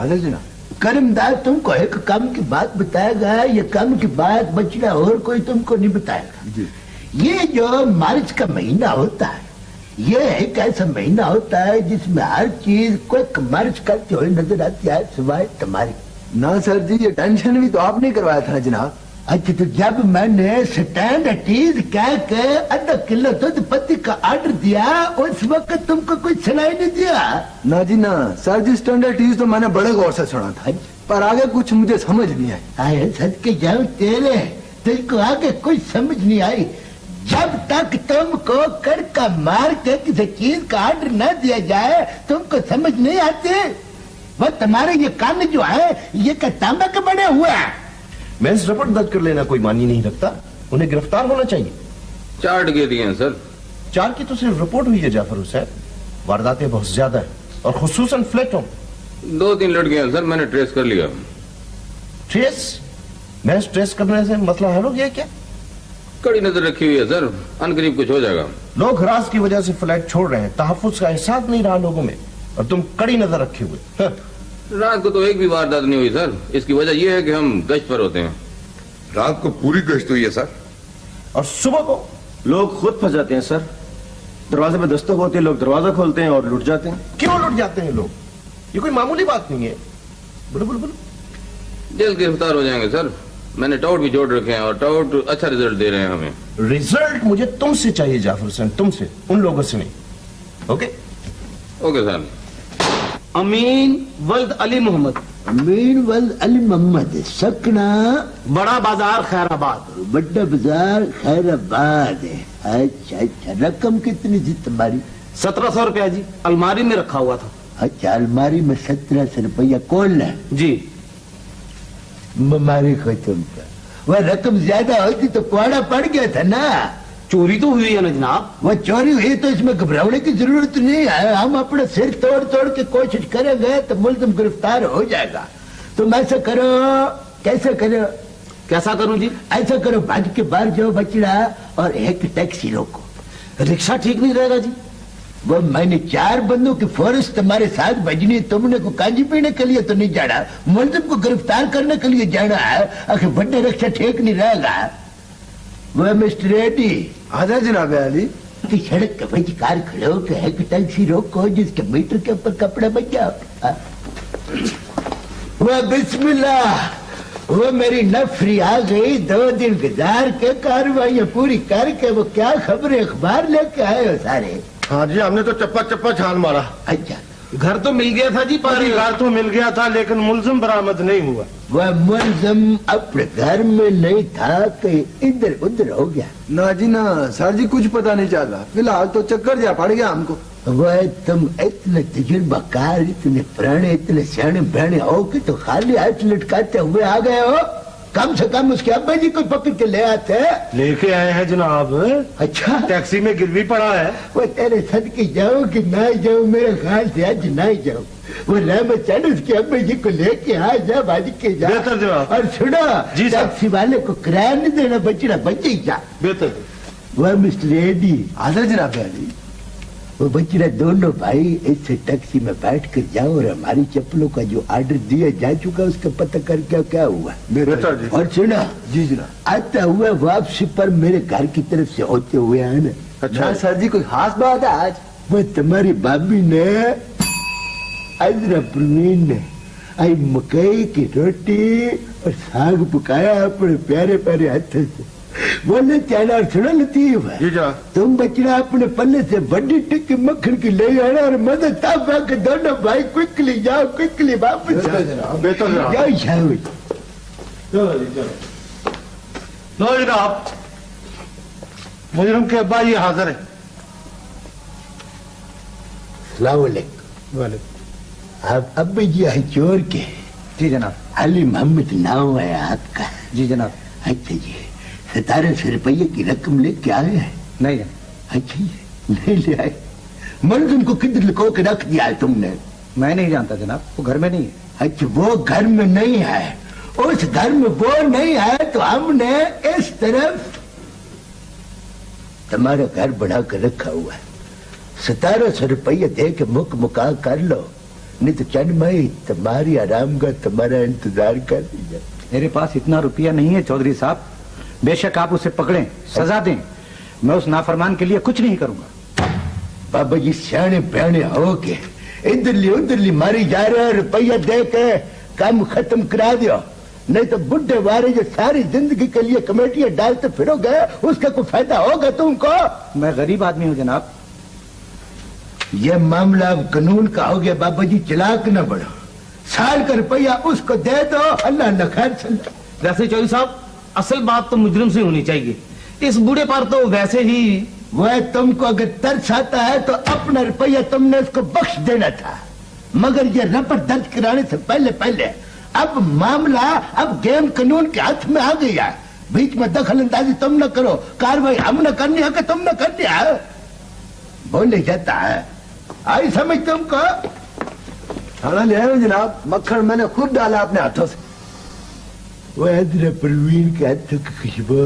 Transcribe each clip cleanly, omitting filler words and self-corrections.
हाजिर जनाब। कर्मदार तुमको एक काम की बात बताएगा, ये काम की बात बचना और कोई तुमको नहीं बताएगा जी। ये जो मार्च का महीना होता है, ये एक ऐसा महीना होता है जिसमें हर चीज को मार्च करते हुए नजर आती है सिवाय तुम्हारी। ना सर जी, ये टेंशन भी तो आपने करवाया था जनाब। अच्छा, तो जब मैंने स्टैंड चीज कह के आधा किलो दूध पत्ती का ऑर्डर दिया, उस वक्त तुमको कुछ सुनाई नहीं दिया? ना जी ना सर जी, स्टैंडर्ड चीज तो मैंने बड़े गौर से सुना था, पर आगे कुछ मुझे समझ नहीं आई। आए सच के जाओ तेरे, तुझको आगे कुछ समझ नहीं आई। जब तक तुमको कड़का मार के किसी चीज का ऑर्डर न दिया जाए तुमको समझ नहीं आती। वो तुम्हारे ये कान जो है ये क्या तांबे के बने हुए हैं? मैं इस रिपोर्ट दर्ज कर लेना कोई मानी नहीं रखता, उन्हें गिरफ्तार होना चाहिए। 4 टके दिए हैं सर। 4 की तो सिर्फ रिपोर्ट हुई है जाफर हुसैन, वारदातें बहुत ज्यादा है और खुसूसन फ्लैटों। 2-3 लड़के हैं सर, मैंने ट्रेस कर लिया। ट्रेस? मैं ट्रेस करने से मसला हल हो गया क्या? कड़ी नजर रखी हुई है सर, अनकरीब कुछ हो जाएगा। लोग हरास की वजह से फ्लैट छोड़ रहे हैं, तहफ्फुज का एहसास नहीं रहा लोगों में, और तुम कड़ी नजर रखे हुए। रात को तो एक भी वारदात नहीं हुई सर। इसकी वजह यह है कि हम गश्त पर होते हैं। रात को पूरी गश्त हुई है सर। और सुबह को लोग खुद फंस जाते हैं सर। दरवाजे पे दस्तक होती है, लोग दरवाजा खोलते हैं और लुट जाते हैं। क्यों लुट जाते हैं लोग? ये कोई मामूली बात नहीं है। बोलो बोलो बोलो। जल्द गिरफ्तार हो जाएंगे सर। मैंने टाउट भी जोड़ रखे हैं और टाउट अच्छा रिजल्ट दे रहे हैं हमें। रिजल्ट मुझे तुमसे चाहिए जाफर हुसैन, तुमसे, उन लोगों से नहीं। Okay okay sir. अमीन वल्द अली मोहम्मद, अमीर वल्द अली मोहम्मद, सकना बड़ा बाजार खैराबाद। बड्डा बाजार खैराबाद है। अच्छा अच्छा, रकम कितनी थी तुम्हारी? 1700 रुपया जी, अलमारी में रखा हुआ था। अच्छा, अलमारी में 1700 रुपया कौन है? जी। ममारी को तुमका वह रकम ज्यादा होती तो कुआड़ा पड़ गया था ना। चोरी तो हुई है ना जनाब। वो चोरी हुई तो इसमें घबराने की जरूरत नहीं है। हम अपना सिर तोड़ तोड़ के कोशिश करेंगे तो मुल्ज़िम गिरफ्तार हो जाएगा। तुम ऐसा करो, कैसे करो? कैसा करूं जी? ऐसा करो, भाग के बाहर जाओ बचड़ा और एक टैक्सी रोको। रिक्शा ठीक नहीं रहेगा जी। वो मैंने 4 बंदों की फोर्स तुम्हारे साथ भेजनी, तुमने को कांजी पीने के लिए तो नहीं जाना, मुल्ज़िम को गिरफ्तार करने के लिए जाना है। आखिर बड्डे रिक्शा ठीक नहीं रहेगा। वो मिस्टर रेड्डी, हाजिर जनाब अली। कि सड़क के बीच कार खड़े होकर एक टैक्सी रोको जिसके मीटर के ऊपर कपड़ा बच जाओ। वो बिस्मिल्लाह, वो मेरी नफरी आ गई। 2 दिन गुजार के कार्रवाइयां पूरी करके वो क्या खबरें अखबार लेके आए हो सारे? हाँ जी, हमने तो चप्पा चप्पा छान मारा। अच्छा, घर तो मिल गया था जी, परिवार तो मिल गया था, लेकिन मुल्जिम बरामद नहीं हुआ। वह मुल्ज़िम अपने घर में नहीं था कि इधर उधर हो गया? ना जी ना सर जी, कुछ पता नहीं चला। फिलहाल तो चक्कर जा पड़ गया हमको। वह तुम इतने तजुर्बाकार, इतने पुराने, इतने सियाने बहने हो कि तो खाली हाथ लटकाते हुए आ गए हो। कम से कम उसके अब्बा जी को पकड़ के ले आते। लेके आए हैं जनाब। अच्छा, टैक्सी में गिरवी पड़ा है। वो तेरे सदके जाओ कि ना जाओ, मेरे ख्याल से आज ना जाओ। वो रहमत चढ़ उसके अब्बा जी को लेके आ जा, भाज के जा। बेहतर जनाब। और सुनो, जी साहब। टैक्सी वाले को किराया नहीं देना, बचड़ा बचे जा। बेहतर। वह मिस्टर रेड्डी, हाजिर जनाब अली। वो बचड़ा दोनों भाई इस टैक्सी में बैठ कर जाओ और हमारी चप्पलों का जो ऑर्डर दिया जा चुका उसका पता करके क्या हुआ। बेहतर जी। और सुना, जी जनाब। आता हुआ वापसी पर मेरे घर की तरफ से होते हुए आना। अच्छा सर जी, कोई खास बात है आज? वो तुम्हारी भाभी ने, अजरपुरनीन ने, आई मकई की रोटी और साग पकाया अपने प्यारे प्यारे हाथों से। बोले चैना और सुना लतीफ, जी जनाब। तुम बचड़ा अपने पल्ले से बड़ी टिक्की मक्खन की ले आना और मदद तब के दोनों भाई क्विकली जाओ, क्विकली वापस बेहतर जनाब, बेहतर जनाब। जाओ शाबाश। चलो जी चलो। लो जनाब, मुजरिम के अब्बा ये हाजिर है। अस्सलाम वालेकुम। आप अब जी है चोर के? जी जनाब। अली मोहम्मद नाम है आपका? जी जनाब। अच्छा जी, 1700 रुपये की रकम लेके आए हैं? नहीं जनाब। अच्छा जी, नहीं ले आए। मुल्ज़िम को किधर लुको के रख दिया है तुमने? मैं नहीं जानता जनाब, वो घर में नहीं है। अच्छा, वो घर में नहीं है। उस घर में वो नहीं है तो हमने इस तरफ तुम्हारा घर बढ़ा कर रखा हुआ है। 1700 रुपये दे के मुका कर लो, नहीं तो चंद भाई तुम्हारी आराम का तुम्हारा इंतजार कर लीजिए। मेरे पास इतना रुपया नहीं है चौधरी साहब। बेशक आप उसे पकड़ें, सजा दें, मैं उस नाफरमान के लिए कुछ नहीं करूंगा। बाबा जी सियाने प्याने हो के इधरली उधरली मारी जा रहे हो, रुपया दे के काम खत्म करा दियो, नहीं तो बुढ़े वारे जो सारी जिंदगी के लिए कमेटियां डालते फिरोगे उसका कोई फायदा होगा तुमको? मैं गरीब आदमी हूं जनाब। ये मामला अब कानून का हो गया बाबा जी, चलाक न बढ़ो। साल का रुपया उसको दे दो, अल्लाह न खैर चल। वैसे चौधरी साहब असल बात तो मुजरिम से होनी चाहिए, इस बूढ़े पर तो वैसे ही वह तुमको अगर तरस आता है तो अपना रुपया तुमने उसको बख्श देना था, मगर ये रपट दर्ज कराने से पहले पहले अब मामला अब गेम कानून के हाथ में आ गया है। बीच में दखल अंदाजी तुम न करो, कार्रवाई हम न करनी है कि तुम न करनी है, बोले जाता है। आई समझ तुमको? खाना ले आए हो जनाब, मक्खन मैंने खुद डाला अपने हाथों से। वह हजरा परवीन के हाथों की खुशबू,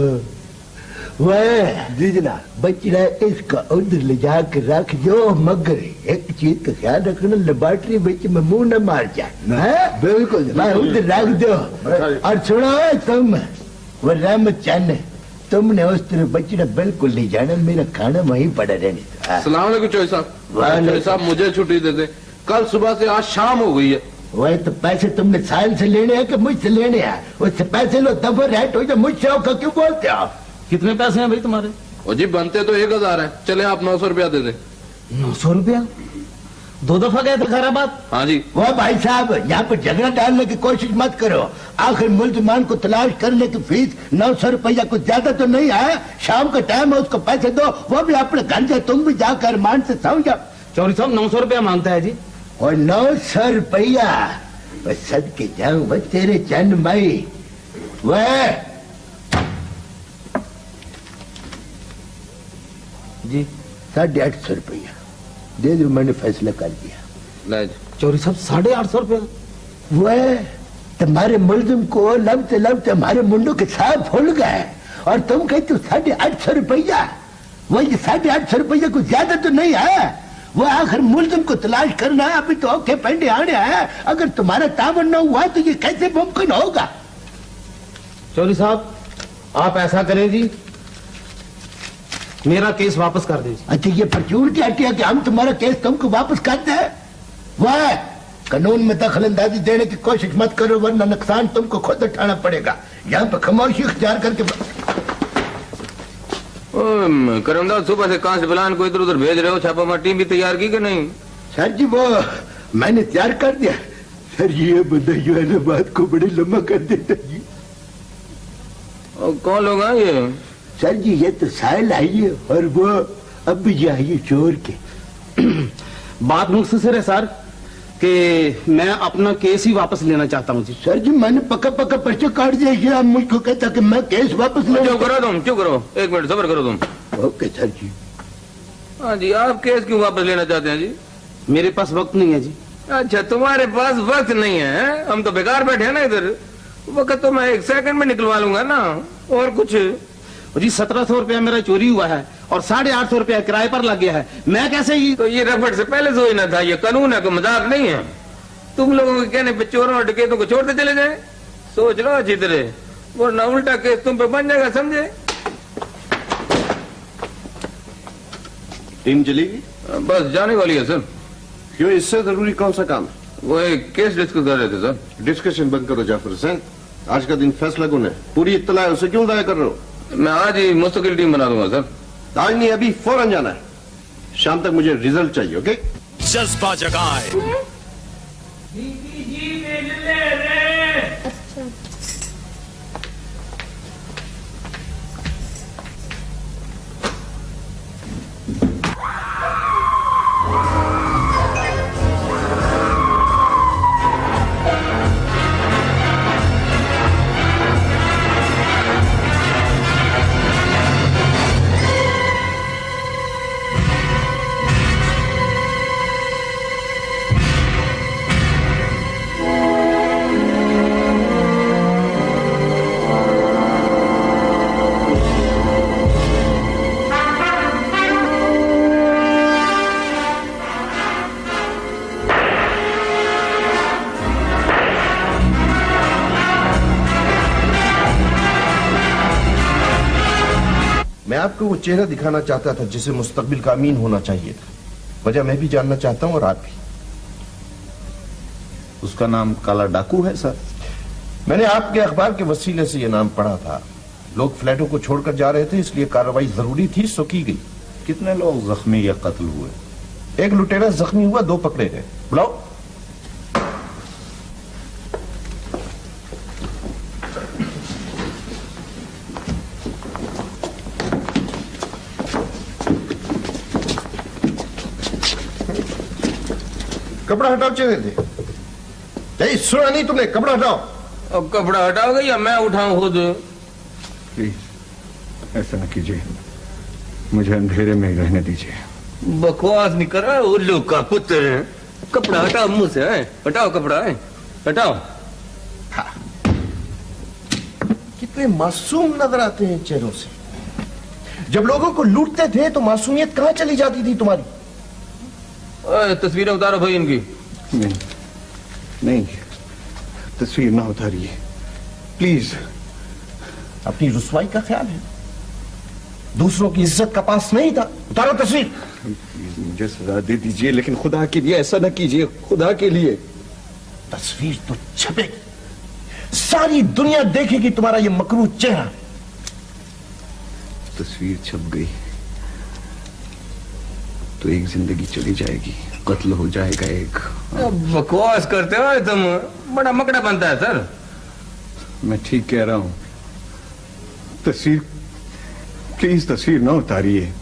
वह जी जनाब। बचड़ा इसका उधर ले जाकर रख जो, मगर एक चीज का ख्याल रखना, लेबोरेटरी बीच में मुंह न मार जाए। हैं? बिल्कुल जनाब। मैं उधर रख दो। और सुनो तुम, वो रहमत चाहने तुमने उस तरह बचड़ा बिल्कुल नहीं जाना, मेरा खाना वहीं पड़ा रहने दो। अस्सलाम वालेकुम चौधरी साहब। वालेकुम। चौधरी साहब मुझे छुट्टी दे दे, कल सुबह से आज शाम हो गई है। वह तो पैसे तुमने साल से लेने हैं कि मुझसे लेने हैं? उससे पैसे लो तब रेट हो जाए, मुझसे होकर क्यों बोलते हो? कितने पैसे हैं भाई तुम्हारे? और जी बनते तो 1000 है, चले आप 900 रुपया दे दे। 900 रुपया? 2 दफा गए थे खैराबाद। हाँ जी। वह भाई साहब यहाँ पर झगड़ा डालने की कोशिश मत करो। आखिर मुल्जमान को तलाश करने की फीस 900 रुपया कुछ ज्यादा तो नहीं है। शाम का टाइम है, उसको पैसे दो, वो भी अपने घर जाए, तुम भी जाकर मान से समझो। चौधरी साहब 900 रुपया मांगता है जी। और 900 रुपया सद के जाऊं वह तेरे चंद भाई। वह जी 850 रुपया दे दो, मैंने फैसला कर दिया। ले जी। चौधरी साहब 850 रुपया? वह तुम्हारे मुल्जिम को लबते लबते हमारे मुंडों के साथ फूल गए और तुम कहते हो 850 रुपया। वही 850 रुपया कुछ ज्यादा तो नहीं है। वो आखिर मुल्जिम को तलाश करना है, अभी तो औखे पेंडे आने हैं। अगर तुम्हारा तावन न हुआ तो ये कैसे मुमकिन होगा? चौधरी साहब आप ऐसा करें जी, मेरा केस वापस कर दीजिए। अच्छा ये परचून की हटिया कि हम तुम्हारा केस तुमको वापस करते हैं? वह कानून में दखल अंदाजी देने की कोशिश मत करो, वरना नुकसान तुमको खुद उठाना पड़ेगा। यहाँ पर खामोशी इख्तियार करके करमदास सुबह से कांस्टेबलान को इधर उधर भेज रहे हो, छापामार टीम भी तैयार की कि नहीं? सर जी वो मैंने तैयार कर दिया। सर जी ये बधाई वाले बात को बड़ी लंबा कर देता जी। और कौन लोग हैं ये? सर जी ये तो साहिल आई और वो अब भी जाइए चोर के। बात मुख्तसर है सर कि मैं अपना केस ही वापस लेना चाहता हूँ जी। सर जी मैंने पक्का पक्का पर्चा काट दिया, ये आप मुझको कहता कि मैं केस वापस ले। क्यों करो तुम, क्यों करो, 1 मिनट सब्र करो तुम। ओके सर जी। हाँ जी, आप केस क्यों वापस लेना चाहते हैं जी? मेरे पास वक्त नहीं है जी। अच्छा तुम्हारे पास वक्त नहीं है? हम तो बेकार बैठे हैं ना इधर। वक्त तो मैं 1 सेकंड में निकलवा लूंगा ना, और कुछ। जी 1700 रुपया मेरा चोरी हुआ है और 850 रुपया किराए पर लग गया है, मैं कैसे ही? तो ये रफड़ से पहले सोचना था, ये कानून है, कोई मजाक नहीं है। तुम लोगों के कहने पे चोरों और डकैतों को छोड़ते चले जाए? सोच लो अच्छी तरह, वरना उल्टा केस तुम पे बन जाएगा, समझे? टीम चलेगी? बस जाने वाली है सर। क्यों, इससे जरूरी कौन सा काम? वो एक केस डिस्कस कर रहे थे सर। डिस्कशन बंद करो जाफर हुसैन, आज का दिन फैसला कौन है? पूरी इत्तला है, उसे क्यों दाया कर रहे हो? मैं आज ही मुस्तकिल टीम बना दूंगा सर। आज नहीं, अभी फौरन जाना है। शाम तक मुझे रिजल्ट चाहिए। ओके? जज्बा जगाए। मैं आपको वो चेहरा दिखाना चाहता था जिसे मुस्तकबिल का अमीन होना चाहिए था। वजह मैं भी जानना चाहता हूं और आप भी। उसका नाम काला डाकू है सर। मैंने आपके अखबार के वसीले से यह नाम पढ़ा था। लोग फ्लैटों को छोड़कर जा रहे थे, इसलिए कार्रवाई जरूरी थी, सो की गई। कितने लोग जख्मी या कत्ल हुए? एक लुटेरा जख्मी हुआ, 2 पकड़े गए। बुलाओ। कपड़ा हटाओ चेहरे से। सुना नहीं तुमने? कपड़ा हटाओ। अब कपड़ा हटाओगे या मैं उठाऊं खुद? प्लीज ऐसा न कीजिए, मुझे अंधेरे में रहने दीजिए। बकवास नहीं कर रहा, उल्लू का पुत्र। कपड़ा हटाओ मुंह से, है? हटाओ कपड़ा, है? हटाओ। कितने मासूम नजर आते हैं चेहरों से। जब लोगों को लूटते थे तो मासूमियत कहां चली जाती थी तुम्हारी? तस्वीरें उतारो भाई इनकी। नहीं नहीं, तस्वीर ना उतारिए प्लीज। अपनी रुसवाई का ख्याल है, दूसरों की इज्जत का पास नहीं था। उतारो तस्वीर। प्लीज मुझे सजा दे दीजिए, लेकिन खुदा के लिए ऐसा न कीजिए, खुदा के लिए। तस्वीर तो छपेगी, सारी दुनिया देखेगी तुम्हारा ये मकरूह चेहरा। तस्वीर छप गई तो एक जिंदगी चली जाएगी, कत्ल हो जाएगा एक। बकवास करते हो तुम, बड़ा मकड़ा बनता है सर। मैं ठीक कह रहा हूं। तस्वीर प्लीज तस्वीर ना उतारिए,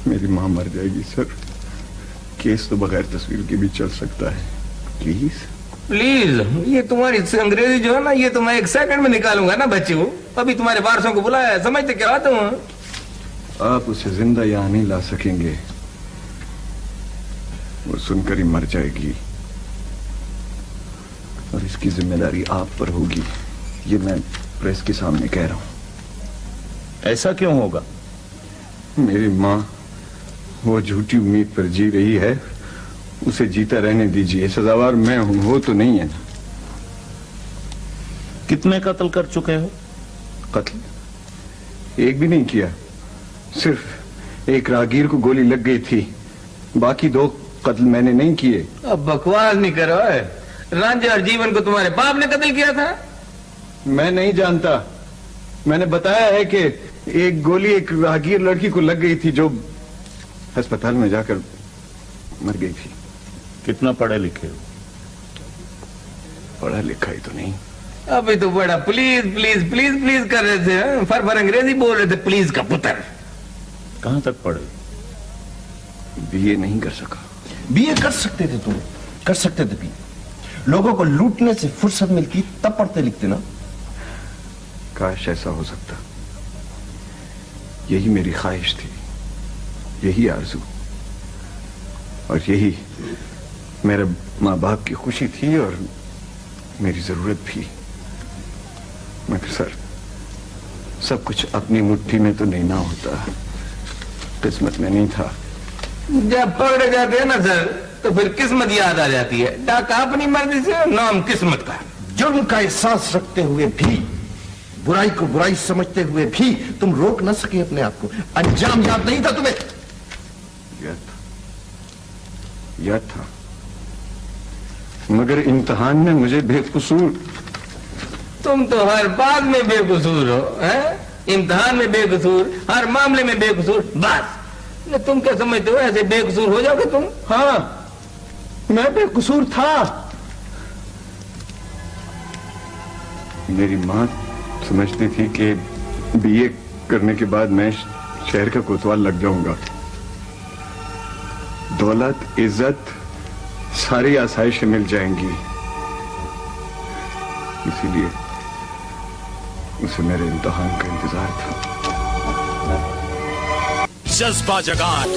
मेरी मां मर जाएगी सर। केस तो बगैर तस्वीर के भी चल सकता है, प्लीज। प्लीज, ये तुम्हारी अंग्रेजी जो है ना, ये तो मैं 1 सेकंड में निकालूंगा ना बच्चों। अभी तुम्हारे वारसों को बुलाया है, समझते क्या बात हूं? आप उसे जिंदा यहां नहीं ला सकेंगे, वो सुनकर ही मर जाएगी और इसकी जिम्मेदारी आप पर होगी। ये मैं प्रेस के सामने कह रहा हूं। ऐसा क्यों होगा? मेरी मां वो झूठी उम्मीद पर जी रही है, उसे जीता रहने दीजिए। सजावार मैं हूं, वो तो नहीं है ना। कितने कत्ल कर चुके हो? कत्ल एक भी नहीं किया, सिर्फ एक राहगीर को गोली लग गई थी, बाकी 2 कत्ल मैंने नहीं किए। अब बकवास नहीं करो। रांझा और जीवन को तुम्हारे बाप ने कत्ल किया था? मैं नहीं जानता, मैंने बताया है कि एक गोली एक राहगीर लड़की को लग गई थी जो अस्पताल में जाकर मर गई थी। कितना पढ़े लिखे हो? पढ़ा लिखा ही तो नहीं। अभी तो बड़ा प्लीज प्लीज प्लीज प्लीज कर रहे थे, फर अंग्रेजी बोल रहे थे, प्लीज का पुत्र। कहां तक पढ़े? बीए नहीं कर सका। बीए कर सकते थे, तुम कर सकते थे। लोगों को लूटने से फुर्सत मिलती तब पढ़ते लिखते ना। काश ऐसा हो सकता, यही मेरी ख्वाहिश थी, यही आरज़ू और यही मेरे माँ बाप की खुशी थी और मेरी जरूरत भी। मगर सर, सब कुछ अपनी मुट्ठी में तो नहीं ना होता, किस्मत में नहीं था। जब पकड़े जाते हैं ना सर, तो फिर किस्मत याद आ जाती है। डाका अपनी मर्जी से, नाम किस्मत का। जुर्म का एहसास रखते हुए भी, बुराई को बुराई समझते हुए भी तुम रोक न सके अपने आप को। अंजाम याद नहीं था तुम्हें? याद था, मगर इम्तिहान में मुझे बेकसूर। तुम तो हर बात में बेकसूर हो, हैं? इम्तिहान में बेकसूर, हर मामले में बेकसूर। बस तुम क्या समझते हो, ऐसे बेकसूर हो जाओगे तुम? हाँ, मैं बेकसूर था। मेरी माँ समझती थी कि बीए करने के बाद मैं शहर का कोतवाल लग जाऊंगा। दौलत, इज्जत, सारी आसाइशें मिल जाएंगी, इसीलिए उसे मेरे इम्तिहान का इंतजार था। जज्बा जगाए।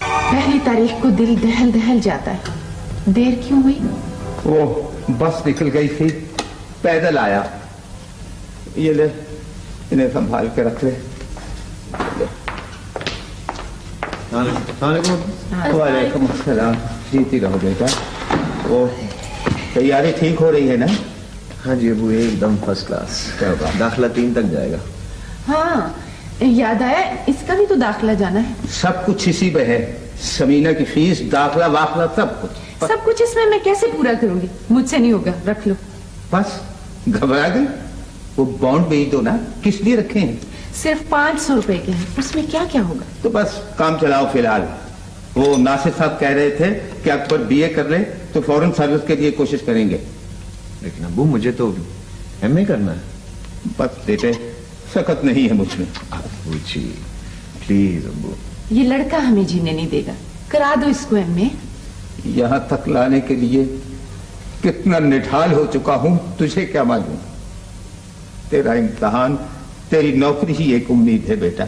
पहली तारीख को दिल दहल दहल जाता है। देर क्यों हुई? वो बस निकल गई थी, पैदल आया। ये ले, इन्हें संभाल के रख ले। वालेकुम अस्सलाम। जीती रहो बेटा। वो तैयारी ठीक हो रही है ना? हाँ जी अबू, एकदम फर्स्ट क्लास। क्या बात। दाखिला 3 तक जाएगा। हाँ याद आया, इसका भी तो दाखिला जाना है। सब कुछ इसी में है, समीना की फीस, दाखला वाखला सब कुछ। सब कुछ इसमें मैं कैसे पूरा करूंगी? मुझसे नहीं होगा, रख लो। बस घबरा गई? वो बॉन्ड भेज दो ना, किस लिए रखे हैं? सिर्फ 500 रुपए के हैं, उसमें क्या क्या होगा? तो बस काम चलाओ फिलहाल। वो नासिर साहब कह रहे थे कि अकबर बीए कर ले तो फॉरेन सर्विस के लिए कोशिश करेंगे। लेकिन अबू मुझे तो एमए करना है। बस बेटे सख्त नहीं है मुझमें। अबू जी प्लीज अबू। ये लड़का हमें जीने नहीं देगा, करा दो इसको एमए। यहां तक लाने के लिए कितना निढाल हो चुका हूं तुझे क्या मालूम। तेरा इम्तिहान, तेरी नौकरी ही एक उम्मीद है बेटा,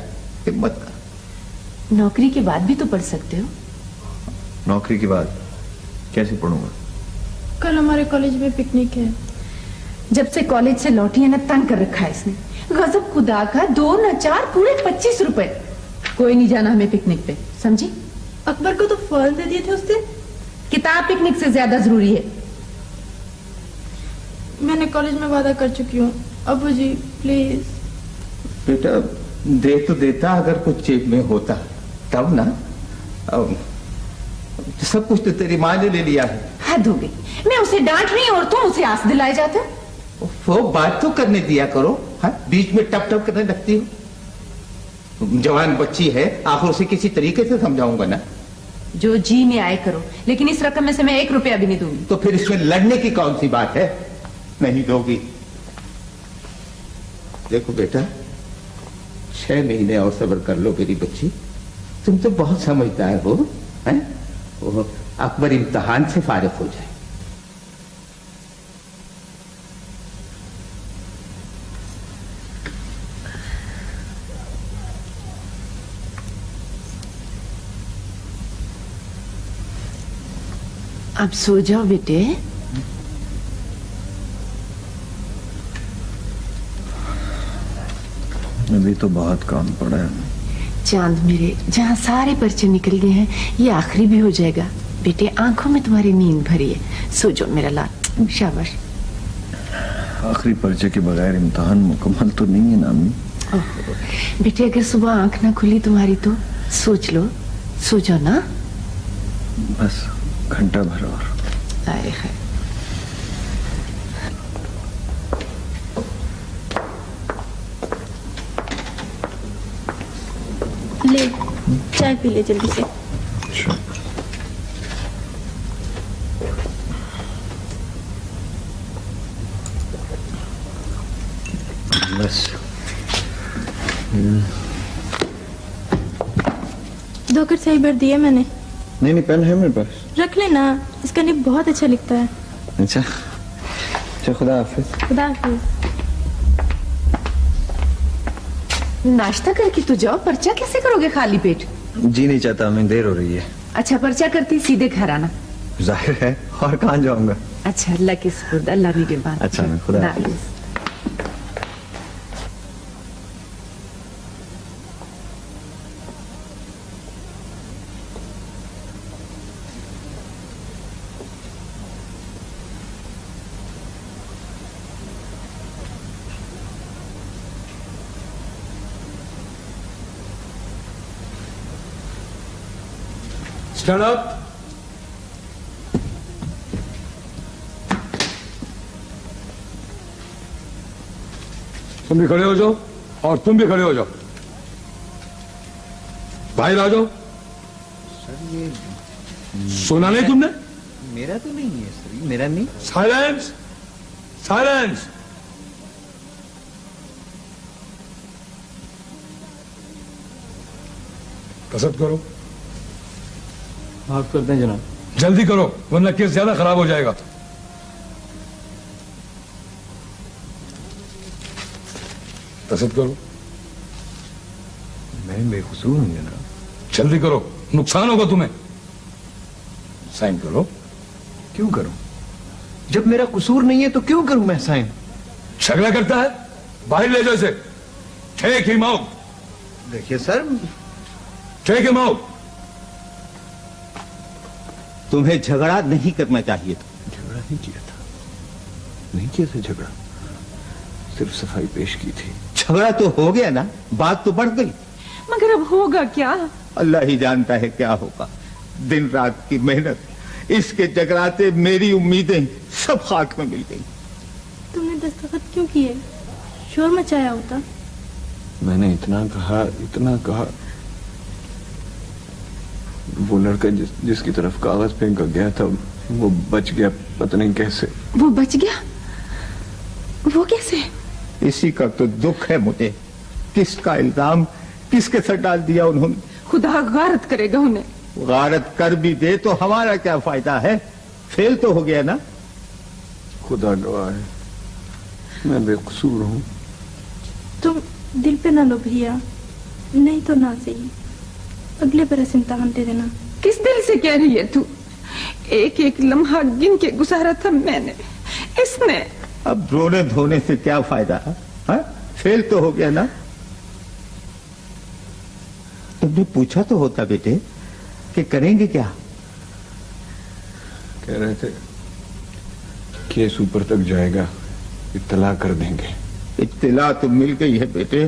हिम्मत कर। नौकरी के बाद भी तो पढ़ सकते हो। नौकरी के बाद कैसे पढ़ूंगा? कल हमारे कॉलेज में पिकनिक है। जब से कॉलेज से लौटी है ना, तंग कर रखा है इसने। गजब खुदा का, 2 न 4 पूरे 25 रुपए। कोई नहीं जाना हमें पिकनिक पे, समझी? अकबर को तो फल दे दिए थे उस दिन। किताब पिकनिक से ज्यादा जरूरी है। मैंने कॉलेज में वादा कर चुकी हूँ। अबू जी प्लीज। बेटा दे तो देता, अगर कुछ जेब में होता तब ना। अब सब कुछ तो तेरी माँ ने ले लिया है। हद हो गई, मैं उसे डांट रही हूँ और तुम उसे आस दिलाए जाते हो। वो बात तो करने दिया करो, हाँ? बीच में टप टप करने लगती हो। जवान बच्ची है, आखिर उसे किसी तरीके से समझाऊंगा ना। जो जी में आए करो, लेकिन इस रकम में से मैं 1 रुपया भी नहीं दूंगी। तो फिर इसमें लड़ने की कौन सी बात है? नहीं दोगी? देखो बेटा 6 महीने और सब्र कर लो मेरी बच्ची। तुम तो बहुत समझदार हो, हैं? वो अकबर इम्तिहान से फारिग हो जाए। अब सो जाओ बेटे। अभी तो बहुत काम पड़ा है। चांद मेरे, जहाँ सारे पर्चे निकल गए हैं, ये आखिरी भी हो जाएगा। बेटे आंखों में तुम्हारी नींद भरी है, सो जाओ मेरा लाल। शाबाश। आखिरी पर्चे के बगैर इम्तिहान मुकम्मल तो नहीं है नामी। बेटे अगर सुबह आंख ना खुली तुम्हारी तो सोच लो, सो जाओ ना। बस घंटा भर और। आए है। ले चाय पी ले जल्दी से। बस 2 कर सही भर दिए मैंने। नहीं पेन है मेरे पास। रख लेना, इसका निब बहुत अच्छा लिखता है। अच्छा अच्छा, खुदा हाफिज। खुदा हाफिज। नाश्ता करके तो जाओ, पर्चा कैसे करोगे खाली पेट? जी नहीं चाहता, हमें देर हो रही है। अच्छा पर्चा करती सीधे घर आना। जाहिर है, और कहाँ जाऊंगा? अच्छा अल्लाह के सुपुर्द, अल्लाह निगहबान। अच्छा मैं खुदा हाफिज। हाफिज। Stand up. तुम भी खड़े हो जाओ और तुम भी खड़े हो जाओ। बाहर आ जाओ। सुना नहीं तुमने? मेरा तो नहीं है सर, मेरा नहीं। Silence, silence. कसरत करो। माफ कर दें जनाब। जल्दी करो वरना केस ज्यादा खराब हो जाएगा। कसरत करो। मैं बेकसूर हूं जनाब। जल्दी करो, नुकसान होगा तुम्हें। साइन करो। क्यों करूं? जब मेरा कसूर नहीं है तो क्यों करूं मैं साइन? झगड़ा करता है, बाहर ले जाओ इसे। Take him out. देखिए सर, टेक हिम आउट। तुम्हें झगड़ा नहीं करना चाहिए था। झगड़ा नहीं किया था, नहीं किया था झगड़ा, सिर्फ सफाई पेश की थी। झगड़ा तो हो गया ना, बात तो बढ़ गई। मगर अब होगा क्या? अल्लाह ही जानता है क्या होगा। दिन रात की मेहनत, इसके जगराते, मेरी उम्मीदें सब खाक में मिल गई। तुमने दस्तखत क्यों किए? शोर मचाया होता। मैंने इतना कहा। वो लड़का जिसकी तरफ कागज फेंका गया था वो बच गया, पता नहीं कैसे। वो बच गया? वो कैसे? इसी का तो दुख है मुझे। किसका इल्जाम किसके सर डाल दिया उन्होंने। खुदा गारत करेगा उन्हें। गारत कर भी दे तो हमारा क्या फायदा है, फेल तो हो गया ना। खुदा गवाह है, मैं बेकसूर हूँ। तुम दिल पे ना लो भैया, नहीं तो ना सही, अगले बरस इम्तिहान दे देना। किस दिल से कह रही है तू? एक एक लम्हा गिन के गुजारा था मैंने, इसने। अब रोने धोने से क्या फायदा है? फेल तो हो गया ना। तुमने पूछा तो होता बेटे कि करेंगे क्या। कह रहे थे केस ऊपर तक जाएगा, इत्तला कर देंगे। इत्तला तो मिल गई है बेटे,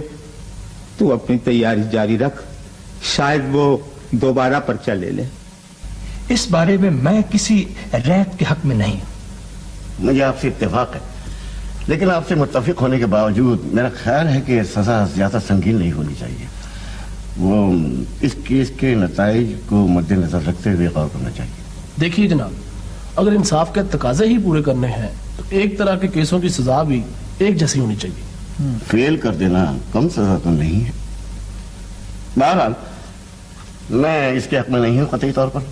तू अपनी तैयारी जारी रख, शायद वो दोबारा पर्चा ले ले। इस बारे में मैं किसी रैत के हक में नहीं हूं। मुझे आपसे इत्तेफाक है, लेकिन आपसे मुत्तफिक होने के बावजूद मेरा ख्याल है कि सजा ज्यादा संगीन नहीं होनी चाहिए। वो इस केस के नताइज को मद्देनजर रखते हुए गौर करना चाहिए। देखिए जनाब, अगर इंसाफ के तकाजे ही पूरे करने हैं तो एक तरह के केसों की सजा भी एक जैसी होनी चाहिए। फेल कर देना कम सजा तो नहीं है। बहरहाल मैं इसके हक में नहीं हूं कतई तौर पर।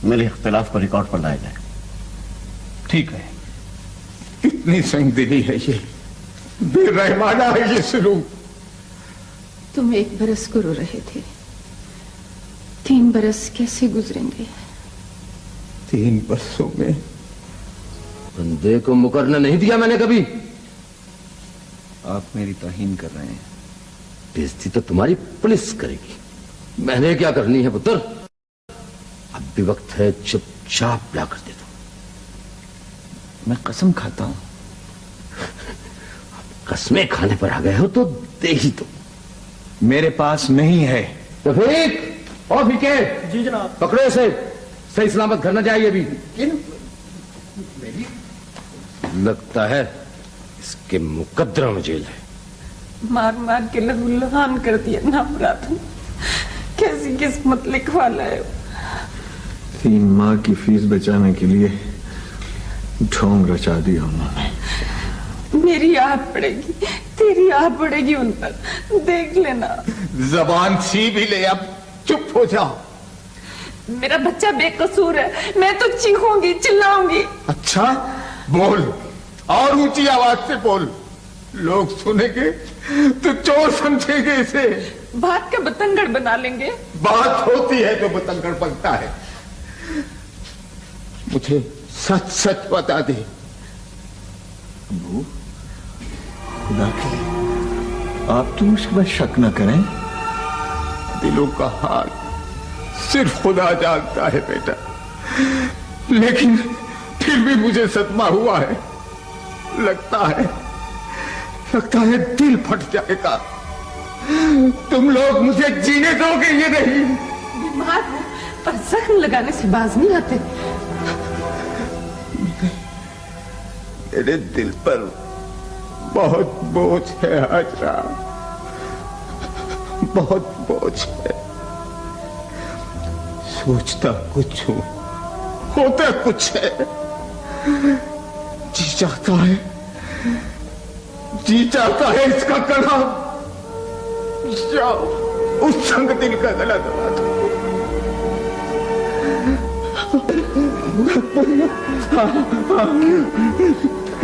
मेरे इख्तिलाफ को रिकॉर्ड पर लाया जाए। ठीक है। कितनी संगदिली है ये, बेरहमाना है ये सलूक। तुम 1 बरस को रो रहे थे, 3 बरस कैसे गुजरेंगे? 3 बरसों में बंदे को मुकरने नहीं दिया मैंने कभी। आप मेरी तौहीन कर रहे हैं। बेइज्जती तो तुम्हारी पुलिस करेगी, मैंने क्या करनी है पुत्र। अब भी वक्त है, चुपचाप ला कर दे दो। मैं कसम खाता हूं। कसमें खाने पर आ गए हो तो दे ही दो। मेरे पास नहीं है। रफीक और फीके, जी जनाब। पकड़ो इसे, सही सलामत घर न जाइए अभी। लगता है इसके मुकद्दर में जेल है। मार मार के लहू लुहान कर दिया ना मुराद। कैसी किस्मत लिखवा लाए। 3 माह की फीस बचाने के लिए ढोंग रचा दिया उन्होंने। मेरी आह पड़ेगी, तेरी आह पड़ेगी उन पर, देख लेना। जबान सी भी ले, अब चुप हो जाओ। मेरा बच्चा बेकसूर है, मैं तो चीखूंगी, चिल्लाऊंगी। अच्छा बोल, और ऊंची आवाज से बोल, लोग सुनेंगे तो चोर समझेंगे इसे। बात का बतंगड़ बना लेंगे। बात होती है तो बतंगड़ बनता है। मुझे सच सच बता दे। खुदा के लिए आप तो मुझ पर शक न करें। दिलों का हाल सिर्फ खुदा जानता है बेटा, लेकिन फिर भी मुझे सदमा हुआ है। लगता है दिल फट जाएगा। तुम लोग मुझे जीने दोगे ये नहीं। बीमार हो पर जख्म लगाने से बाज नहीं आते। मेरे दिल पर बहुत बोझ है हाजरा, बहुत बोझ है। सोचता कुछ हूं, होता कुछ है। जी चाहता है इसका कड़ा जाओ, उस संग दिल का गला दबा दो।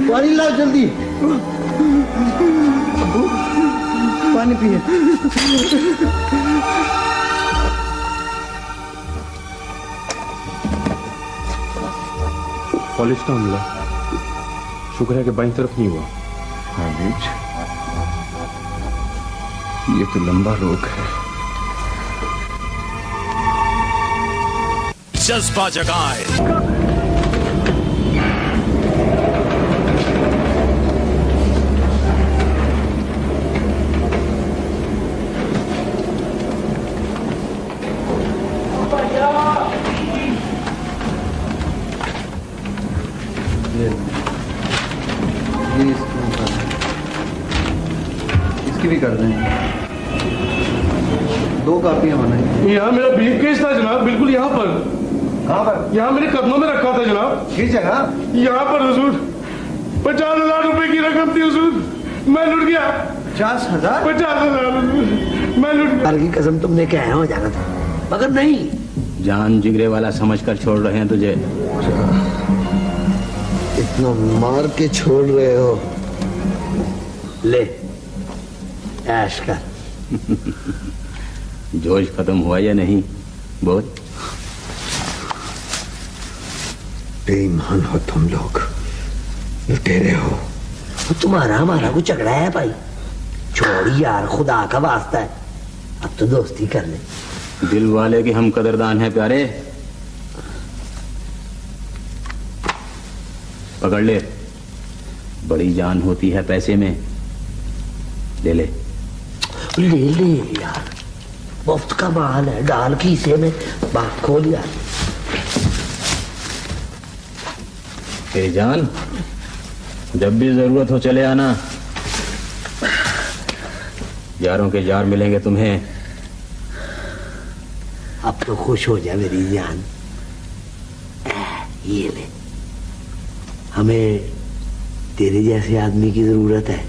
पानी लाओ जल्दी, पानी पिए। कॉलेज का मिला, शुक्र है कि बाईं तरफ नहीं हुआ। हाँ बीच, ये तो लंबा रोग है। जज्बा जगाए। इसकी भी कर दें। 2 कापियां बनाई। यहाँ मेरा ब्रीफ केस था जनाब, बिल्कुल यहाँ पर। कहाँ पर? यहाँ मेरे कदमों में रखा था जनाब। किस जगह? यहाँ पर हुजूर। 50,000 रुपए की रकम थी हुजूर, मैं लुट गया। 50,000? 50,000 मैं लुट गया। की कसम तुमने क्या हो जाना था, मगर नहीं। जान जिगरे वाला समझकर छोड़ रहे हैं तुझे। इतना मार के छोड़ रहे हो, ले ऐश कर। जोश खत्म हुआ या नहीं? बोल। बेईमान हो तुम लोग, लुटेरे हो। वो तुम्हारा हमारा कुछ झगड़ा है भाई, छोड़ी यार, खुदा का वास्ता है, अब तो दोस्ती कर ले। दिल वाले के हम कदरदान हैं प्यारे। पकड़ ले, बड़ी जान होती है पैसे में। ले ले ले ले यार, मुफ्त का माल है, डाल खीसे में, बात खोल यार। तेरी जान, जब भी जरूरत हो चले आना। यारों के जार मिलेंगे तुम्हें। अब तो खुश हो जा मेरी जान। ये ले, हमें तेरे जैसे आदमी की जरूरत है,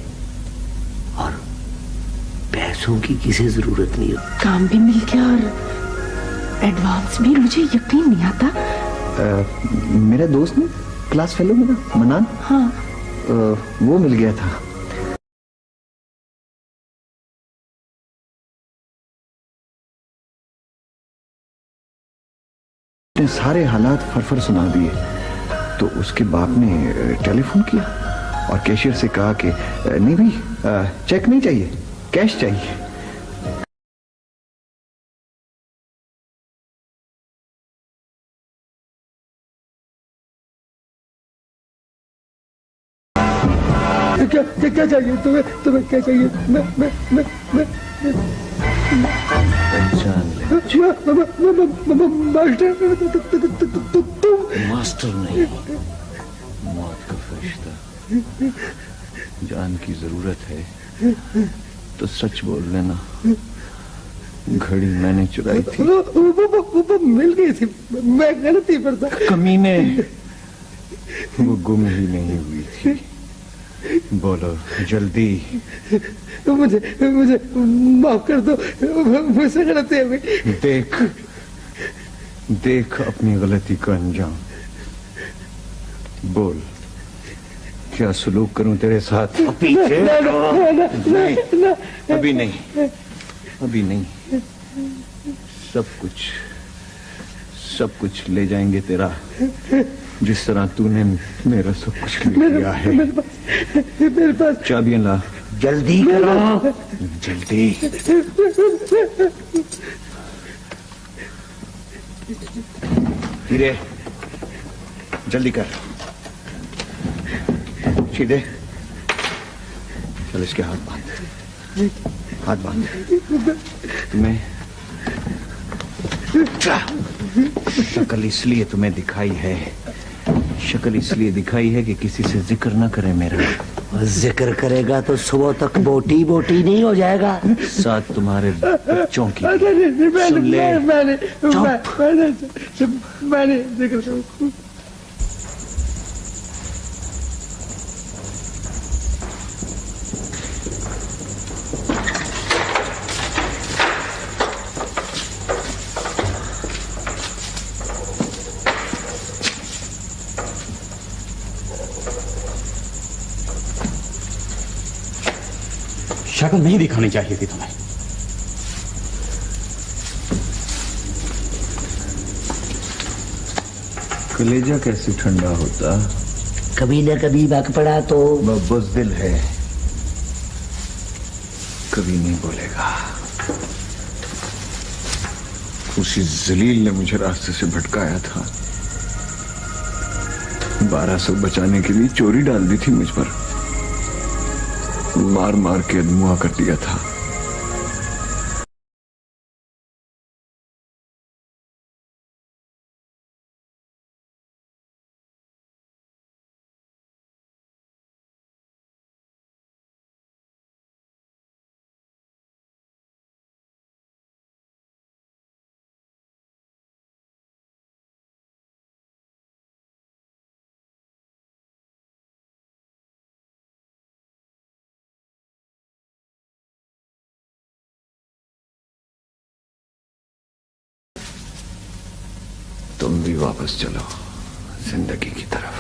और पैसों की किसी जरूरत नहीं होती। काम भी मिल गया और एडवांस भी। मुझे यकीन नहीं आता। मेरा दोस्त नहीं, क्लास फेलो मेरा मनान, हाँ, वो मिल गया था। सारे हालात फरफर सुना दिए, तो उसके बाप ने टेलीफोन किया और कैशियर से कहा कि नहीं भाई, चेक नहीं चाहिए, कैश चाहिए। क्या क्या चाहिए तुम्हें? तुम्हें क्या चाहिए? मैं मास्टर नहीं, मौत का फरिश्ता। जान की जरूरत है तो सच बोल लेना। घड़ी मैंने चुराई थी। वो मिल गई थी, मैं गलती पर था। कमीने, वो गुम ही नहीं हुई थी। बोलो जल्दी। मुझे मुझे माफ कर दो, मुझसे गलती है। देख देख अपनी गलती का अंजाम। बोल, क्या सलूक करूं तेरे साथ? पीछे नहीं, अभी नहीं, अभी नहीं। सब कुछ ले जाएंगे तेरा, जिस तरह तूने मेरा सब कुछ ले लिया है। मेरे पास चाबियां ला। जल्दी करो, जल्दी। हीरे, जल्दी कर। सीधे चल, इसके हाथ बांध, हाथ बांध। तुम्हें शक्ल इसलिए तुम्हें दिखाई है, शक्ल इसलिए दिखाई है कि किसी से जिक्र ना करे मेरा। जिक्र करेगा तो सुबह तक बोटी बोटी नहीं हो जाएगा। साथ तुम्हारे बच्चों की। सुन ले, मैंने जिक्र। शक्ल नहीं दिखानी चाहिए थी तुम्हें। कलेजा कैसे ठंडा होता? कभी न कभी वक पड़ा तो। वह बुज़दिल है, कभी नहीं बोलेगा। उसी जलील ने मुझे रास्ते से भटकाया था। 1200 बचाने के लिए चोरी डाल दी थी मुझ पर, मार मार के अधमुआ कर दिया था। तुम भी वापस चलो जिंदगी की तरफ।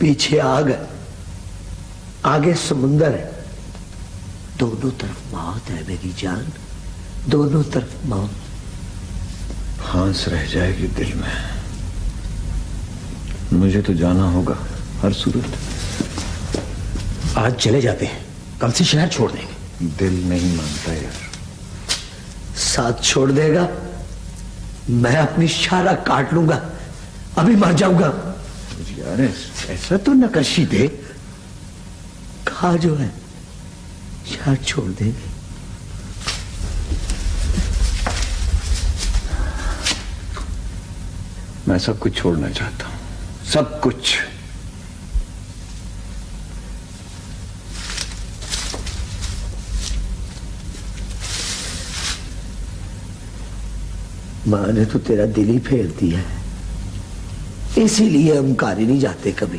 पीछे आग है, आगे समुंदर है, दोनों तरफ मौत है मेरी जान, दोनों तरफ मौत। फांस रह जाएगी दिल में। मुझे तो जाना होगा हर सूरत। आज चले जाते हैं, कल से शहर छोड़ देंगे। दिल नहीं मानता यार। साथ छोड़ देगा, मैं अपनी शारा काट लूंगा, अभी मर जाऊंगा। यार ऐसा तो नकशी दे। कहा जो है शहर छोड़ देंगे। मैं सब कुछ छोड़ना चाहता हूं, सब कुछ। मां ने तो तेरा दिल ही फेर दिया है, इसीलिए हम कारी नहीं जाते कभी।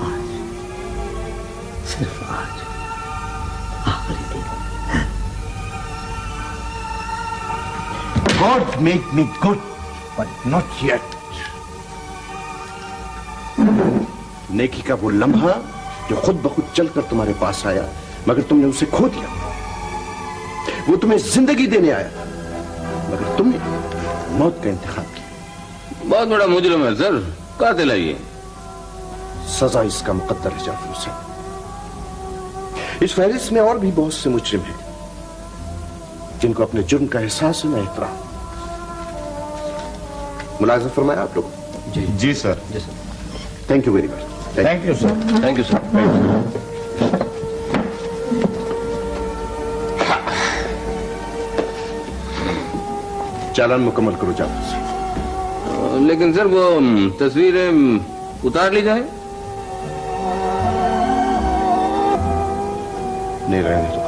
आज, सिर्फ आज आखिरी दिन है। God made me good, but not yet. नेकी का वो लम्हा जो खुद ब खुद चलकर तुम्हारे पास आया, मगर तुमने उसे खो दिया। वो तुम्हें जिंदगी देने आया, मगर तुमने मौत का इंतखाब किया। बहुत बड़ा मुजरिम है सर, कातिल है ये। सजा इसका मुकद्दर है जाफर हुसैन। इस फहरिस्त में और भी बहुत से मुजरिम हैं जिनको अपने जुर्म का एहसास है, न एहतराम। मुलाज़ा फरमाया आप लोग? जी sir. Thank you very much. Thank you sir. Thank you sir. चालान मुकम्मल करो जाफर से। लेकिन सर वो तस्वीरें उतार ली जाए। नहीं रहने दो।